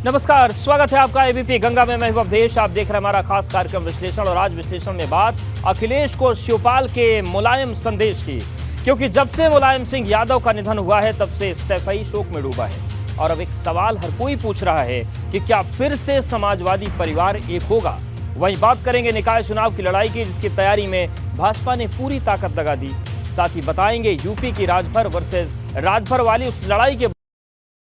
नमस्कार, स्वागत है आपका एबीपी गंगा में। मैं हूं अवधेश, आप देख रहे हैं हमारा खास कार्यक्रम विश्लेषण। और आज विश्लेषण में बात अखिलेश को शिवपाल के मुलायम संदेश की, क्योंकि जब से मुलायम सिंह यादव का निधन हुआ है तब से सैफई शोक में डूबा है। और अब एक सवाल हर कोई पूछ रहा है कि क्या फिर से समाजवादी परिवार एक होगा। वहीं बात करेंगे निकाय चुनाव की लड़ाई की, जिसकी तैयारी में भाजपा ने पूरी ताकत लगा दी। साथ ही बताएंगे यूपी की राजभर वर्सेज राजभर वाली उस लड़ाई के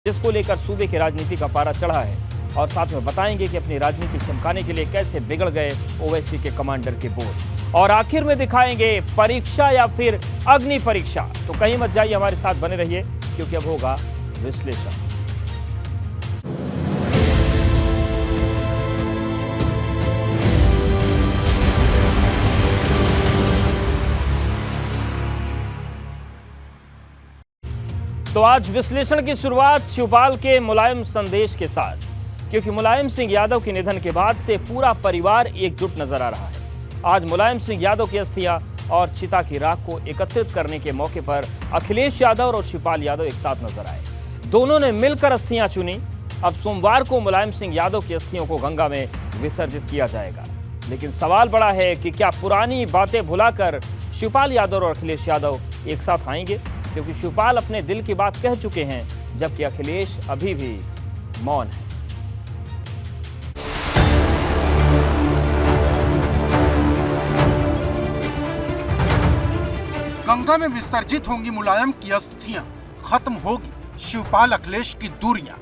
जिसको लेकर सूबे की राजनीति का पारा चढ़ा है। और साथ में बताएंगे कि अपनी राजनीति चमकाने के लिए कैसे बिगड़ गए ओवैसी के कमांडर के बोल। और आखिर में दिखाएंगे परीक्षा या फिर अग्नि परीक्षा। तो कहीं मत जाइए, हमारे साथ बने रहिए, क्योंकि अब होगा विश्लेषण। तो आज विश्लेषण की शुरुआत शिवपाल के मुलायम संदेश के साथ, क्योंकि मुलायम सिंह यादव के निधन के बाद से पूरा परिवार एकजुट नजर आ रहा है। आज मुलायम सिंह यादव की अस्थियां और चिता की राख को एकत्रित करने के मौके पर अखिलेश यादव और शिवपाल यादव एक साथ नजर आए। दोनों ने मिलकर अस्थियां चुनी। अब सोमवार को मुलायम सिंह यादव की अस्थियों को गंगा में विसर्जित किया जाएगा। लेकिन सवाल बड़ा है कि क्या पुरानी बातें भुलाकर शिवपाल यादव और अखिलेश यादव एक साथ आएंगे, क्योंकि शिवपाल अपने दिल की बात कह चुके हैं, जबकि अखिलेश अभी भी मौन है। गंगा में विसर्जित होंगी मुलायम की अस्थियां, खत्म होगी शिवपाल अखिलेश की दूरियां।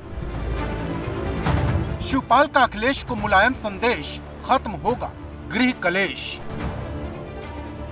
शिवपाल का अखिलेश को मुलायम संदेश, खत्म होगा गृह कलेश।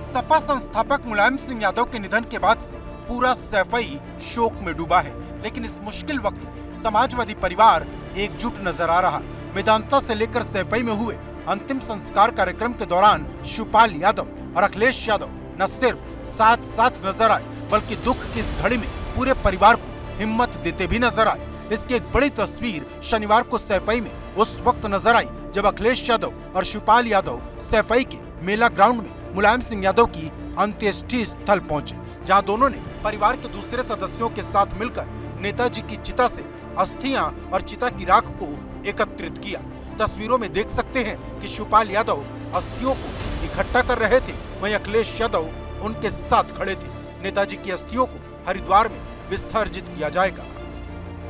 सपा संस्थापक मुलायम सिंह यादव के निधन के बाद से पूरा सैफई शोक में डूबा है। लेकिन इस मुश्किल वक्त में समाजवादी परिवार एकजुट नजर आ रहा। मेदांता से लेकर सैफई में हुए अंतिम संस्कार कार्यक्रम के दौरान शिवपाल यादव और अखिलेश यादव न सिर्फ साथ साथ नजर आए, बल्कि दुख की इस घड़ी में पूरे परिवार को हिम्मत देते भी नजर आए। इसकी एक बड़ी तस्वीर शनिवार को सैफई में उस वक्त नजर आई जब अखिलेश यादव और शिवपाल यादव सैफई के मेला ग्राउंड में मुलायम सिंह यादव की अंत्येष्टि स्थल पहुंचे, जहां दोनों ने परिवार के दूसरे सदस्यों के साथ मिलकर नेताजी की चिता से अस्थियां और चिता की राख को एकत्रित किया। तस्वीरों में देख सकते हैं कि शिवपाल यादव अस्थियों को इकट्ठा कर रहे थे, वहीं अखिलेश यादव उनके साथ खड़े थे। नेताजी की अस्थियों को हरिद्वार में विसर्जित किया जाएगा।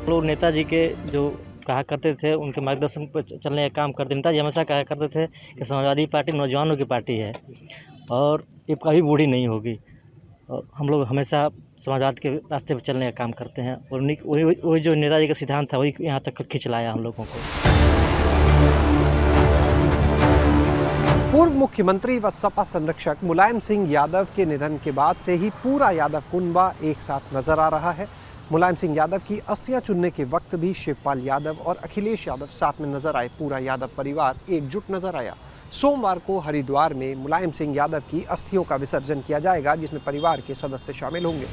लोग नेताजी के जो कहा करते थे, उनके मार्गदर्शन पर चलने का काम करते। नेताजी हमेशा कहा करते थे कि समाजवादी पार्टी नौजवानों की पार्टी है और ये कभी बूढ़ी नहीं होगी। और हम लोग हमेशा समाजवाद के रास्ते पर चलने का काम करते हैं। और वही जो नेताजी का सिद्धांत था वही यहाँ तक खींच लाया हम लोगों को। पूर्व मुख्यमंत्री व सपा संरक्षक मुलायम सिंह यादव के निधन के बाद से ही पूरा यादव कुनबा एक साथ नजर आ रहा है। मुलायम सिंह यादव की अस्थियां चुनने के वक्त भी शिवपाल यादव और अखिलेश यादव साथ में नजर आए। पूरा यादव परिवार एकजुट नजर आया। सोमवार को हरिद्वार में मुलायम सिंह यादव की अस्थियों का विसर्जन किया जाएगा, जिसमें परिवार के सदस्य शामिल होंगे।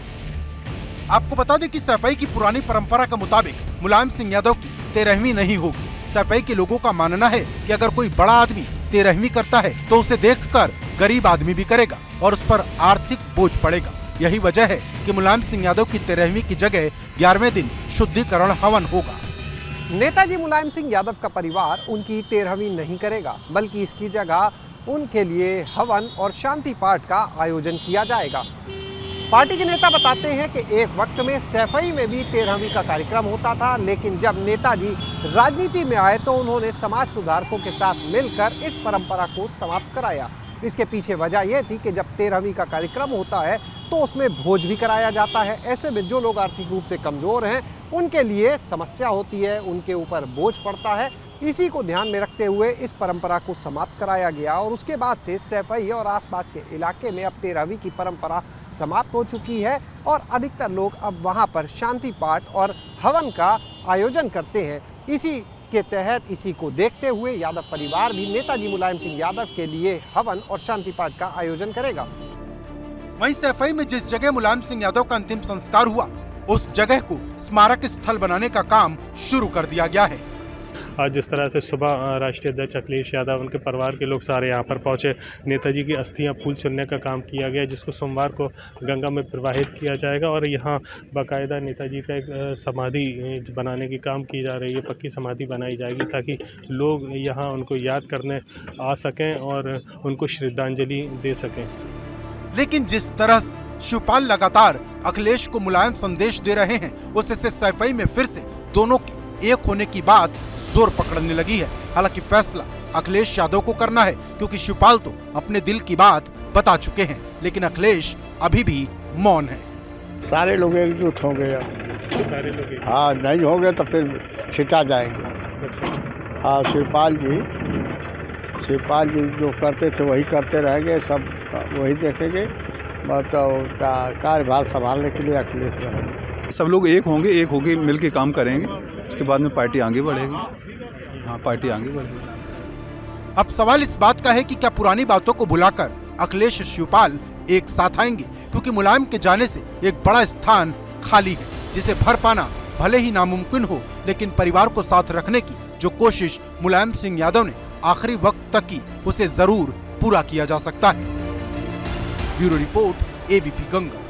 आपको बता दें कि सैफई की पुरानी परंपरा के मुताबिक मुलायम सिंह यादव की 13वीं नहीं होगी। सैफई के लोगों का मानना है कि अगर कोई बड़ा आदमी 13वीं करता है तो उसे देखकर गरीब आदमी भी करेगा और उस पर आर्थिक बोझ पड़ेगा। यही वजह है कि मुलायम सिंह यादव की 13वीं की जगह 11वें दिन शुद्धिकरण हवन होगा। नेताजी मुलायम सिंह यादव का परिवार उनकी 13वीं नहीं करेगा, बल्कि इसकी जगह उनके लिए हवन और शांति पाठ का आयोजन किया जाएगा। पार्टी के नेता बताते हैं कि एक वक्त में सैफई में भी 13वीं का कार्यक्रम होता था, लेकिन जब नेताजी राजनीति में आए तो उन्होंने समाज सुधारकों के साथ मिलकर इस परंपरा को समाप्त कराया। इसके पीछे वजह यह थी कि जब 13वीं का कार्यक्रम होता है तो उसमें भोज भी कराया जाता है। ऐसे में जो लोग आर्थिक रूप से कमज़ोर हैं उनके लिए समस्या होती है, उनके ऊपर बोझ पड़ता है। इसी को ध्यान में रखते हुए इस परंपरा को समाप्त कराया गया और उसके बाद से सैफई और आसपास के इलाके में अब 13वीं की परंपरा समाप्त हो चुकी है और अधिकतर लोग अब वहां पर शांति पाठ और हवन का आयोजन करते हैं। इसी के तहत इसी को देखते हुए यादव परिवार भी नेताजी मुलायम सिंह यादव के लिए हवन और शांति पाठ का आयोजन करेगा। वहीं सैफई में जिस जगह मुलायम सिंह यादव का अंतिम संस्कार हुआ, उस जगह को स्मारक स्थल बनाने का काम शुरू कर दिया गया है। आज जिस तरह से सुबह राष्ट्रीय अध्यक्ष अखिलेश यादव, उनके परिवार के लोग सारे यहाँ पर पहुँचे, नेताजी की अस्थियाँ फूल चुनने का काम किया गया, जिसको सोमवार को गंगा में प्रवाहित किया जाएगा और यहाँ बाकायदा नेताजी का एक समाधि बनाने की काम की जा रही है। पक्की समाधि बनाई जाएगी ताकि लोग यहाँ उनको याद करने आ सकें और उनको श्रद्धांजलि दे सकें। लेकिन जिस तरह से शिवपाल लगातार अखिलेश को मुलायम संदेश दे रहे हैं, उससे सैफई में फिर से दोनों के एक होने की बात जोर पकड़ने लगी है। हालांकि फैसला अखिलेश यादव को करना है, क्योंकि शिवपाल तो अपने दिल की बात बता चुके हैं, लेकिन अखिलेश अभी भी मौन है। सारे लोग एकजुट होंगे, सारे लोग हाँ नहीं होंगे तो फिर छिटा जाएंगे। हाँ, शिवपाल जी जो करते थे वही करते रहेंगे, सब वही देखेंगे, मतलब कार्यभार संभालने के लिए अखिलेश रहेंगे। सब लोग एक होंगे, एक होके मिल के काम करेंगे, उसके बाद में पार्टी आगे बढ़ेगी। हाँ, पार्टी आगे बढ़ेगी। अब सवाल इस बात का है कि क्या पुरानी बातों को भुलाकर अखिलेश शिवपाल एक साथ आएंगे, क्योंकि मुलायम के जाने से एक बड़ा स्थान खाली है, जिसे भर पाना भले ही नामुमकिन हो, लेकिन परिवार को साथ रखने की जो कोशिश मुलायम सिंह यादव ने आखिरी वक्त तक की, उसे जरूर पूरा किया जा सकता है। Bureau report, ABP Ganga.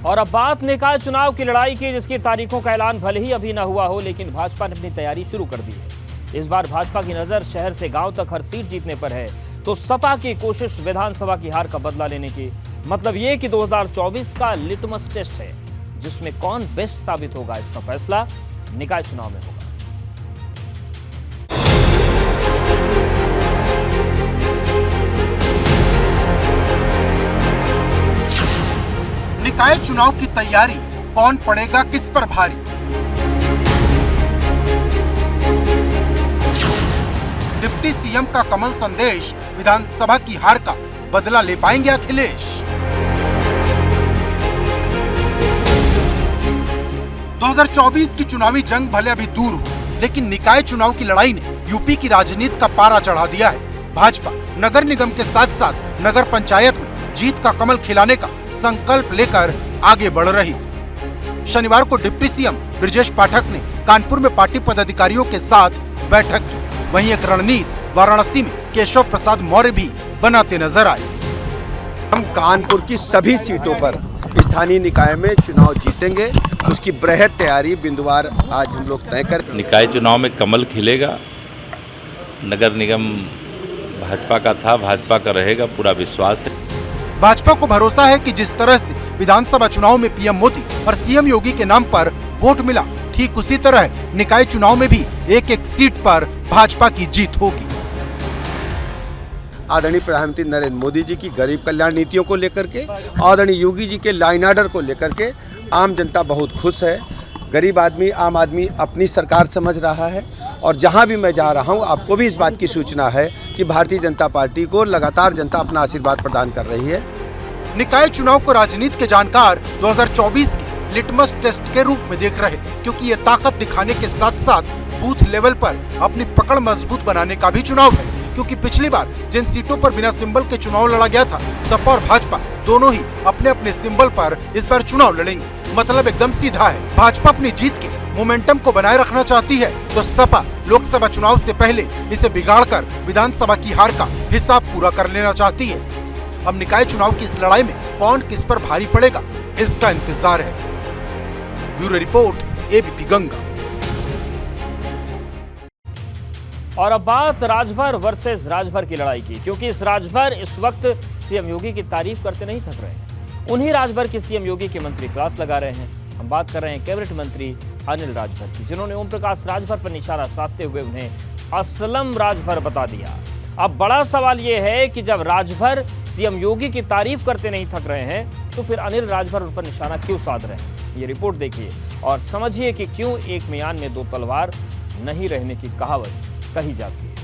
और अब बात निकाय चुनाव की लड़ाई की, जिसकी तारीखों का ऐलान भले ही अभी न हुआ हो, लेकिन भाजपा ने अपनी तैयारी शुरू कर दी है। इस बार भाजपा की नजर शहर से गांव तक हर सीट जीतने पर है, तो सपा की कोशिश विधानसभा की हार का बदला लेने की। मतलब ये कि 2024 का लिटमस टेस्ट है, जिसमें कौन बेस्ट साबित होगा, इसका फैसला निकाय चुनाव में होगा। निकाय चुनाव की तैयारी, कौन पड़ेगा किस पर भारी। डिप्टी सीएम का कमल संदेश, विधानसभा की हार का बदला ले पाएंगे अखिलेश। 2024 की चुनावी जंग भले अभी दूर हो, लेकिन निकाय चुनाव की लड़ाई ने यूपी की राजनीति का पारा चढ़ा दिया है। भाजपा नगर निगम के साथ साथ नगर पंचायत में जीत का कमल खिलाने का संकल्प लेकर आगे बढ़ रही। शनिवार को डिप्टी सीएम ब्रजेश पाठक ने कानपुर में पार्टी पदाधिकारियों के साथ बैठक की। वहीं एक रणनीति वाराणसी में केशव प्रसाद मौर्य भी बनाते नजर आए। हम कानपुर की सभी सीटों पर स्थानीय निकाय में चुनाव जीतेंगे, उसकी बृहद तैयारी बिंदुवार आज हम लोग तय कर। निकाय चुनाव में कमल खिलेगा। नगर निगम भाजपा का था, भाजपा का रहेगा, पूरा विश्वास है। भाजपा को भरोसा है कि जिस तरह से विधानसभा चुनाव में पीएम मोदी और सीएम योगी के नाम पर वोट मिला, ठीक उसी तरह निकाय चुनाव में भी एक एक सीट पर भाजपा की जीत होगी। आदरणीय प्रधानमंत्री नरेंद्र मोदी जी की गरीब कल्याण नीतियों को लेकर के, आदरणीय योगी जी के लाइन ऑर्डर को लेकर के आम जनता बहुत खुश है। गरीब आदमी, आम आदमी अपनी सरकार समझ रहा है, और जहां भी मैं जा रहा हूं आपको भी इस बात की सूचना है कि भारतीय जनता पार्टी को लगातार जनता अपना आशीर्वाद प्रदान कर रही है। निकाय चुनाव को राजनीति के जानकार 2024 के लिटमस टेस्ट के रूप में देख रहे, क्योंकि ये ताकत दिखाने के साथ साथ बूथ लेवल पर अपनी पकड़ मजबूत बनाने का भी चुनाव है। क्योंकि पिछली बार जिन सीटों पर बिना सिंबल के चुनाव लड़ा गया था, सपा और भाजपा दोनों ही अपने अपने सिंबल पर इस बार चुनाव लड़ेंगे। मतलब एकदम सीधा है, भाजपा अपनी जीत के मोमेंटम को बनाए रखना चाहती है, तो सपा लोकसभा चुनाव से पहले इसे बिगाड़कर विधानसभा की हार का हिसाब पूरा कर लेना चाहती है। अब निकाय चुनाव की इस लड़ाई में कौन किस पर भारी पड़ेगा, इसका इंतजार है। Bureau report, ABP Ganga. और अब बात राजभर वर्सेस राजभर की लड़ाई की, क्योंकि इस राजभर इस वक्त सीएम योगी की तारीफ करते नहीं थक रहे हैं। उन्हीं राजभर की सीएम योगी के मंत्री क्लास लगा रहे हैं। हम बात कर रहे हैं कैबिनेट मंत्री अनिल राजभर की, जिन्होंने ओम प्रकाश राजभर पर निशाना साधते हुए उन्हें असलम राजभर बता दिया। अब बड़ा सवाल यह है कि जब राजभर सीएम योगी की तारीफ करते नहीं थक रहे हैं, तो फिर अनिल राजभर उन पर निशाना क्यों साध रहे हैं। ये रिपोर्ट देखिए और समझिए कि क्यों एक म्यान में दो तलवार नहीं रहने की कहावत कही जाती है।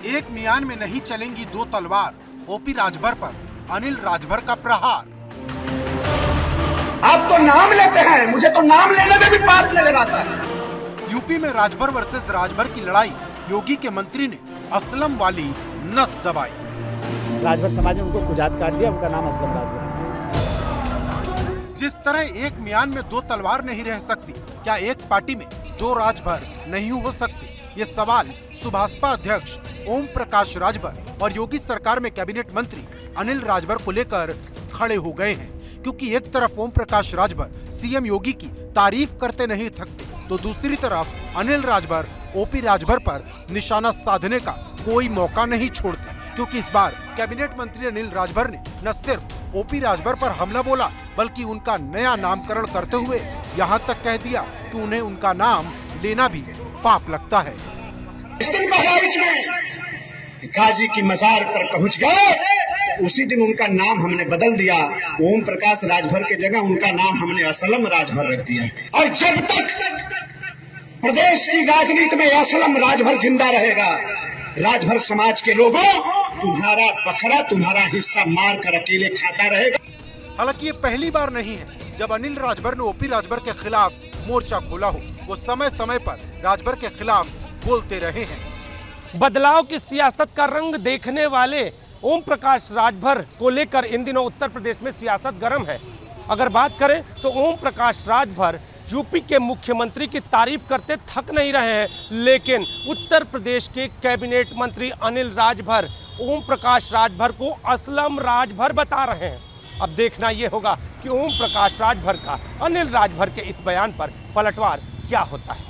एक मियान में नहीं चलेंगी दो तलवार, ओपी राजभर पर अनिल राजभर का प्रहार। आप तो नाम लेते हैं, मुझे तो नाम लेने में भी पाप नजर आता है। यूपी में राजभर वर्सेस राजभर की लड़ाई, योगी के मंत्री ने असलम वाली नस दबाई। राजभर समाज ने उनको कुजात काट दिया, उनका नाम असलम राजभर है। जिस तरह एक म्यान में दो तलवार नहीं रह सकती, क्या एक पार्टी में दो राजभर नहीं हो सकते? ये सवाल सुभाषपा अध्यक्ष ओम प्रकाश राजभर और योगी सरकार में कैबिनेट मंत्री अनिल राजभर को लेकर खड़े हो गए हैं, क्योंकि एक तरफ ओम प्रकाश राजभर सीएम योगी की तारीफ करते नहीं थकते, तो दूसरी तरफ अनिल राजभर ओपी राजभर पर निशाना साधने का कोई मौका नहीं छोड़ते, क्योंकि इस बार कैबिनेट मंत्री अनिल राजभर ने न सिर्फ ओपी राजभर पर हमला बोला, बल्कि उनका नया नामकरण करते हुए यहाँ तक कह दिया कि उन्हें उनका नाम लेना भी पाप लगता है। इस दिन बहराइच में काजी की मजार पर पहुंच गए, उसी दिन उनका नाम हमने बदल दिया। ओम प्रकाश राजभर के जगह उनका नाम हमने असलम राजभर रख दिया। और जब तक प्रदेश की राजनीति में असलम राजभर जिंदा रहेगा, राजभर समाज के लोगों तुम्हारा बखरा, तुम्हारा हिस्सा मार कर अकेले खाता रहेगा। हालांकि ये पहली बार नहीं है जब अनिल राजभर ने ओपी राजभर के खिलाफ मोर्चा खोला हो। वो समय समय पर राजभर के खिलाफ बोलते रहे हैं। बदलाव की सियासत का रंग देखने वाले ओम प्रकाश राजभर को लेकर इन दिनों उत्तर प्रदेश में सियासत गर्म है। अगर बात करें तो ओम प्रकाश राजभर यूपी के मुख्यमंत्री की तारीफ करते थक नहीं रहे हैं, लेकिन उत्तर प्रदेश के कैबिनेट मंत्री अनिल राजभर ओम प्रकाश राजभर को असलम राजभर बता रहे हैं। अब देखना यह होगा कि ओम प्रकाश राजभर का अनिल राजभर के इस बयान पर पलटवार क्या होता है।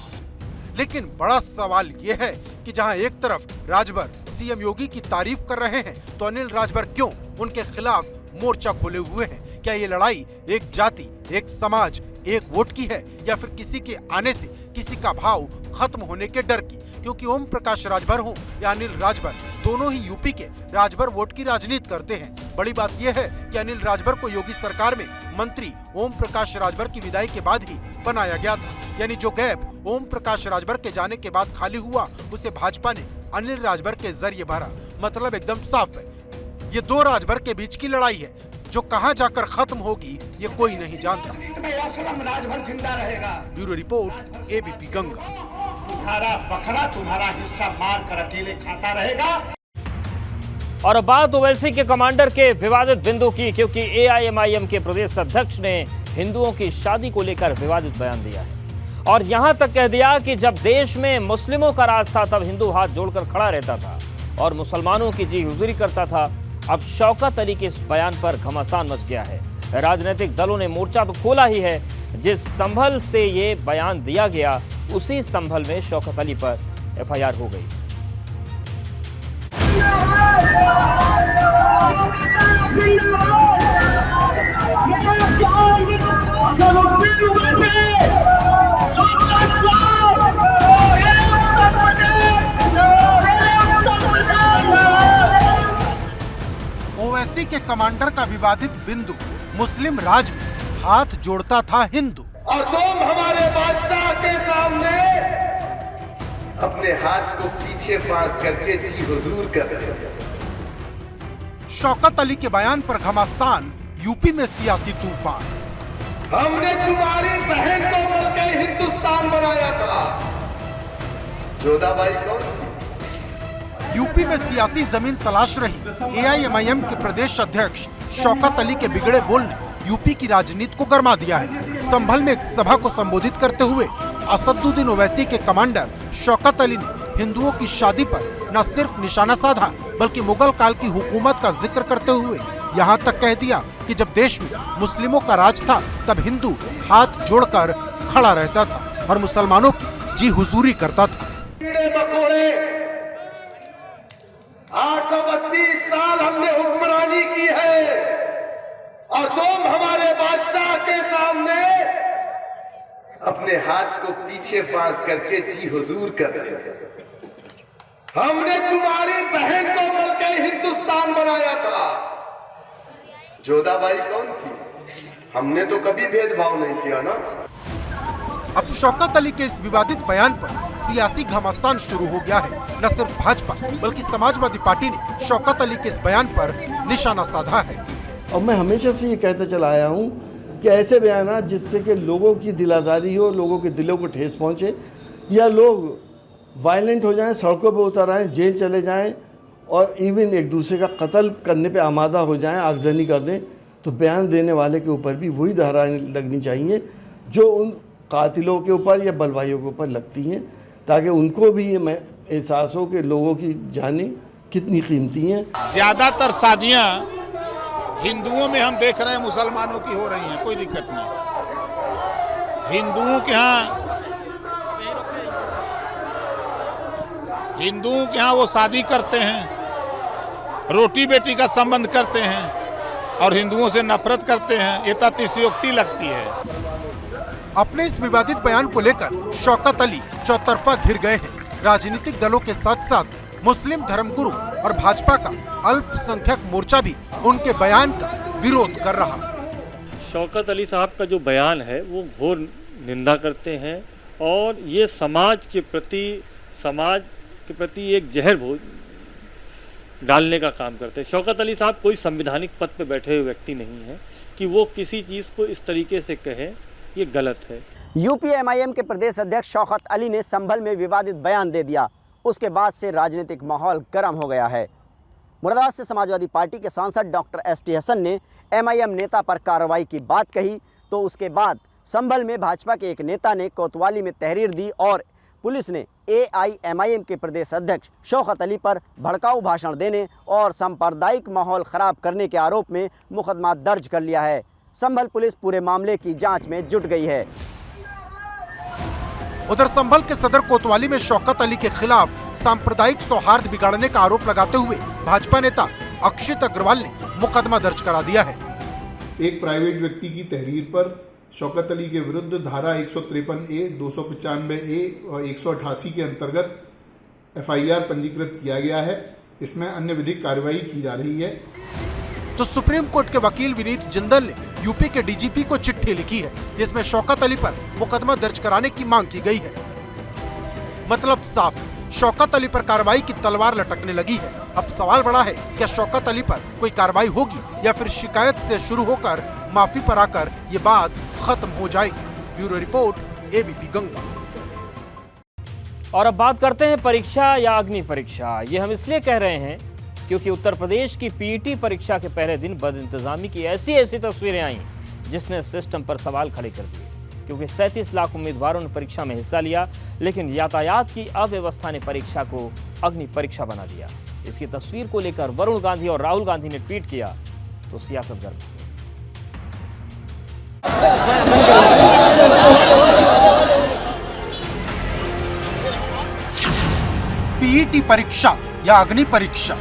लेकिन बड़ा सवाल ये है कि जहां एक तरफ राजभर सीएम योगी की तारीफ कर रहे हैं, तो अनिल राजभर क्यों उनके खिलाफ मोर्चा खोले हुए हैं? क्या ये लड़ाई एक जाति, एक समाज, एक वोट की है, या फिर किसी के आने से किसी का भाव खत्म होने के डर की? क्योंकि ओम प्रकाश राजभर हो या अनिल राजभर, दोनों ही यूपी के राजभर वोट की राजनीति करते हैं। बड़ी बात यह है कि अनिल राजभर को योगी सरकार में मंत्री ओम प्रकाश राजभर की विदाई के बाद ही बनाया गया था, यानी जो गैप ओम प्रकाश राजभर के जाने के बाद खाली हुआ, उसे भाजपा ने अनिल राजभर के जरिए भरा। मतलब एकदम साफ है, ये दो राजभर के बीच की लड़ाई है, जो कहां जाकर खत्म होगी ये कोई नहीं जानता। राजभर जिंदा रहेगा। Bureau report, ABP Ganga. तुम्हारा बखरा, तुम्हारा हिस्सा मार कर अकेले खाता रहेगा। और अब बात ओवैसी के कमांडर के विवादित बिंदु की, क्योंकि एआईएमआईएम के प्रदेश अध्यक्ष ने हिंदुओं की शादी को लेकर विवादित बयान दिया है और यहां तक कह दिया कि जब देश में मुस्लिमों का राज था तब हिंदू हाथ जोड़कर खड़ा रहता था और मुसलमानों की जी हुजूरी करता था। अब शौकत अली के इस बयान पर घमासान मच गया है। राजनीतिक दलों ने मोर्चा तो खोला ही है। जिस संभल से ये बयान दिया गया, उसी संभल में शौकत अली पर एफआईआर हो गई। ओवैसी के कमांडर का विवादित बिंदु, मुस्लिम राज में हाथ जोड़ता था हिंदू। और तुम हमारे बादशाह के सामने अपने हाथ को पीछे बांध करके जी हुजूर कर रहे हैं। शौकत अली के बयान पर घमासान, यूपी में सियासी तूफान। हमने तुम्हारी बहन को मिलकर हिंदुस्तान बनाया था। जोधाबाई कौन? यूपी में सियासी जमीन तलाश रही एआईएमआईएम के प्रदेश अध्यक्ष शौकत अली के बिगड़े बोल ने यूपी की राजनीति को गरमा दिया है। संभल में एक सभा को संबोधित करते हुए असदुद्दीन ओवैसी के कमांडर शौकत अली ने हिंदुओं की शादी पर न सिर्फ निशाना साधा, बल्कि मुगल काल की हुकूमत का जिक्र करते हुए यहाँ तक कह दिया कि जब देश में मुस्लिमों का राज था तब हिंदू हाथ जोड़कर खड़ा रहता था और मुसलमानों की जी हुजूरी करता था। 832 साल हमने हुक्मरानी की है और तुम हमारे बादशाह के सामने अपने हाथ को पीछे बांध करके जी हुजूर कर रहे थे। हमने तुम्हारी बहन को मिलकर हिंदुस्तान बनाया था। जोधाबाई कौन थी? हमने तो कभी भेदभाव नहीं किया ना। अब शौकत अली के इस विवादित बयान पर सियासी घमासान शुरू हो गया है। न सिर्फ भाजपा बल्कि समाजवादी पार्टी ने शौकत अली के इस बयान पर निशाना साधा है। और मैं हमेशा से ये कहता चला आया हूँ कि ऐसे बयान जिससे कि लोगों की दिल आज़ारी हो, लोगों के दिलों को ठेस पहुँचे या लोग वायलेंट हो जाएं, सड़कों पर उतर आएं, जेल चले जाएं, और इवन एक दूसरे का कत्ल करने पे आमादा हो जाएं, आगजनी कर दें, तो बयान देने वाले के ऊपर भी वही धाराएं लगनी चाहिए जो उन कातिलों के ऊपर या बलवाइयों के ऊपर लगती हैं, ताकि उनको भी ये एहसास हो कि लोगों की जानें कितनी कीमती हैं। ज़्यादातर शादियाँ हिंदुओं में हम देख रहे हैं मुसलमानों की हो रही हैं, कोई दिक्कत नहीं। हिंदुओं के यहाँ वो शादी करते हैं, रोटी बेटी का संबंध करते हैं और हिंदुओं से नफरत करते हैं, ये अतिशयोक्ति लगती है। अपने इस विवादित बयान को लेकर शौकत अली चौतरफा घिर गए हैं। राजनीतिक दलों के साथ साथ मुस्लिम धर्मगुरु और भाजपा का अल्पसंख्यक मोर्चा भी उनके बयान का विरोध कर रहा। शौकत अली साहब का जो बयान है वो घोर निंदा करते हैं और ये समाज के प्रति एक जहर डालने का काम करते हैं। शौकत अली साहब कोई संवैधानिक पद पर बैठे हुए व्यक्ति नहीं है कि वो किसी चीज़ को इस तरीके से कहें, ये गलत है। यूपी एमआईएम के प्रदेश अध्यक्ष शौकत अली ने संभल में विवादित बयान दे दिया। उसके बाद से राजनीतिक माहौल गर्म हो गया है। मुरादाबाद से समाजवादी पार्टी के सांसद डॉक्टर एसटी हसन ने एमआईएम नेता पर कार्रवाई की बात कही, तो उसके बाद संभल में भाजपा के एक नेता ने कोतवाली में तहरीर दी और पुलिस ने एआईएमआईएम के प्रदेश अध्यक्ष शौकत अली पर भड़काऊ भाषण देने और सांप्रदायिक माहौल खराब करने के आरोप में मुकदमा दर्ज कर लिया है। संभल पुलिस पूरे मामले की जांच में जुट गई है। उधर संभल के सदर कोतवाली में शौकत अली के खिलाफ सांप्रदायिक सौहार्द बिगाड़ने का आरोप लगाते हुए भाजपा नेता अक्षित अग्रवाल ने मुकदमा दर्ज करा दिया है। एक प्राइवेट व्यक्ति की तहरीर पर शौकत अली के विरुद्ध धारा 153A, 295A और 188 के अंतर्गत एफआईआर पंजीकृत किया गया है। इसमें अन्य विधिक कार्रवाई की जा रही है। तो सुप्रीम कोर्ट के वकील विनीत जिंदल ने यूपी के डीजीपी को चिट्ठी लिखी है, जिसमें शौकत अली पर मुकदमा दर्ज कराने की मांग की गई है। मतलब साफ, शौकत अली पर कार्रवाई की तलवार लटकने लगी है। अब सवाल बड़ा है, क्या शौकत अली पर कोई कार्रवाई होगी या फिर शिकायत से शुरू होकर माफी पर आकर ये बात खत्म हो जाएगी। Bureau report, ABP Ganga. और अब बात करते हैं परीक्षा या अग्नि परीक्षा। ये हम इसलिए कह रहे हैं क्योंकि उत्तर प्रदेश की पीईटी परीक्षा के पहले दिन बदइंतजामी की ऐसी तस्वीरें आईं जिसने सिस्टम पर सवाल खड़े कर दिए। क्योंकि 37 लाख उम्मीदवारों ने परीक्षा में हिस्सा लिया, लेकिन यातायात की अव्यवस्था ने परीक्षा को अग्नि परीक्षा बना दिया। इसकी तस्वीर को लेकर वरुण गांधी और राहुल गांधी ने ट्वीट किया तो सियासत गर्म हो गई। पीईटी परीक्षा या अग्नि परीक्षा,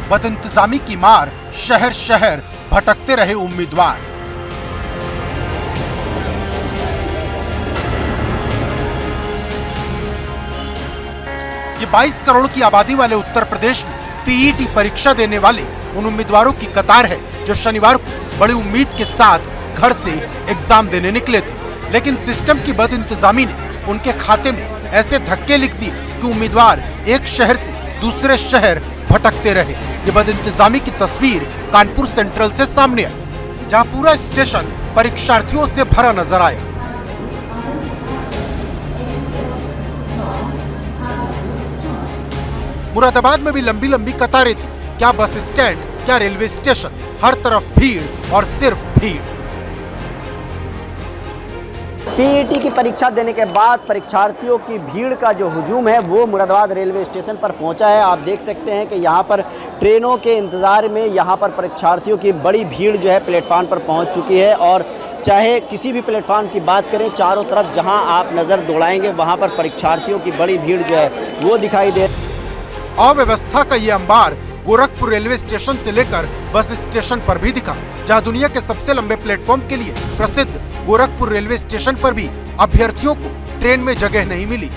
बदइंतजामी की मार, शहर शहर भटकते रहे उम्मीदवार। ये 22 करोड़ की आबादी वाले उत्तर प्रदेश में पीईटी परीक्षा देने वाले उन उम्मीदवारों की कतार है जो शनिवार को बड़ी उम्मीद के साथ घर से एग्जाम देने निकले थे। लेकिन सिस्टम की बदइंतजामी ने उनके खाते में ऐसे धक्के लिख दिए कि उम्मीदवार एक शहर से दूसरे शहर भटकते रहे। ये बदइंतजामी की तस्वीर कानपुर सेंट्रल से सामने आई, जहां पूरा स्टेशन परीक्षार्थियों से भरा नजर आया। मुरादाबाद में भी लंबी लंबी कतारें थी। क्या बस स्टैंड, क्या रेलवे स्टेशन, हर तरफ भीड़ और सिर्फ भीड़। पीईटी की परीक्षा देने के बाद परीक्षार्थियों की भीड़ का जो हुजूम है वो मुरादाबाद रेलवे स्टेशन पर पहुंचा है। आप देख सकते हैं कि यहाँ पर ट्रेनों के इंतज़ार में यहाँ पर परीक्षार्थियों की बड़ी भीड़ जो है प्लेटफार्म पर पहुंच चुकी है। और चाहे किसी भी प्लेटफार्म की बात करें, चारों तरफ जहां आप नज़र दौड़ाएंगे वहां पर परीक्षार्थियों की बड़ी भीड़ जो है वो दिखाई दे। अव्यवस्था का ये अंबार गोरखपुर रेलवे स्टेशन से लेकर बस स्टेशन पर भी दिखा, जहां दुनिया के सबसे लंबे प्लेटफॉर्म के लिए प्रसिद्ध गोरखपुर रेलवे स्टेशन पर भी अभ्यर्थियों को ट्रेन में जगह नहीं मिली।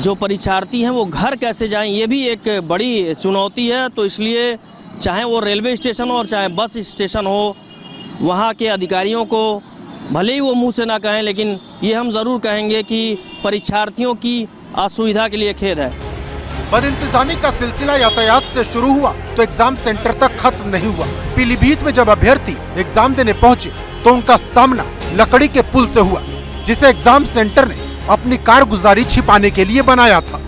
जो परीक्षार्थी हैं वो घर कैसे जाएं, ये भी एक बड़ी चुनौती है। तो इसलिए चाहे वो रेलवे स्टेशन हो और चाहे बस स्टेशन हो, वहाँ के अधिकारियों को भले ही वो मुंह से ना कहें, लेकिन ये हम ज़रूर कहेंगे कि परीक्षार्थियों की असुविधा के लिए खेद है। बदइंतजामी का सिलसिला यातायात से शुरू हुआ तो एग्जाम सेंटर तक खत्म नहीं हुआ। पीलीभीत में जब अभ्यर्थी एग्जाम देने पहुंचे तो उनका सामना लकड़ी के पुल से हुआ, जिसे एग्जाम सेंटर ने अपनी कारगुजारी छिपाने के लिए बनाया था।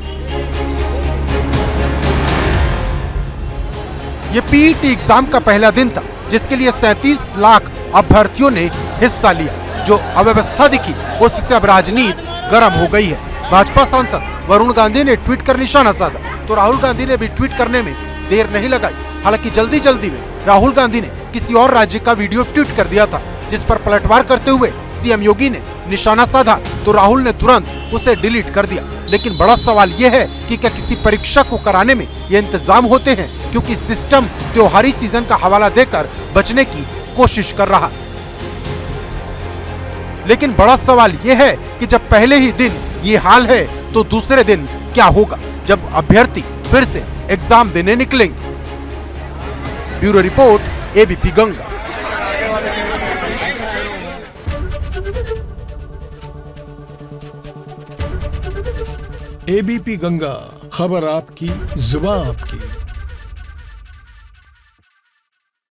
ये पीईटी एग्जाम का पहला दिन था, जिसके लिए 37 लाख अभ्यर्थियों ने हिस्सा लिया। जो अव्यवस्था दिखी उससे अब राजनीति गर्म हो गई है। भाजपा सांसद वरुण गांधी ने ट्वीट कर निशाना साधा, तो राहुल गांधी ने भी ट्वीट करने में देर नहीं लगाई। हालांकि जल्दी जल्दी में राहुल गांधी ने किसी और राज्य का वीडियो ट्वीट कर दिया था, जिस पर पलटवार करते हुए सीएम योगी ने निशाना साधा, तो राहुल ने तुरंत उसे डिलीट कर दिया। लेकिन बड़ा सवाल यह है कि क्या किसी परीक्षा को कराने में ये इंतजाम होते हैं, क्योंकि सिस्टम त्योहारी सीजन का हवाला देकर बचने की कोशिश कर रहा। लेकिन बड़ा सवाल यह है कि जब पहले ही दिन ये हाल है, तो दूसरे दिन क्या होगा, जब अभ्यर्थी फिर से एग्जाम देने निकलेंगे। Bureau report, ABP Ganga. ABP Ganga, खबर आपकी, जुबान आपकी।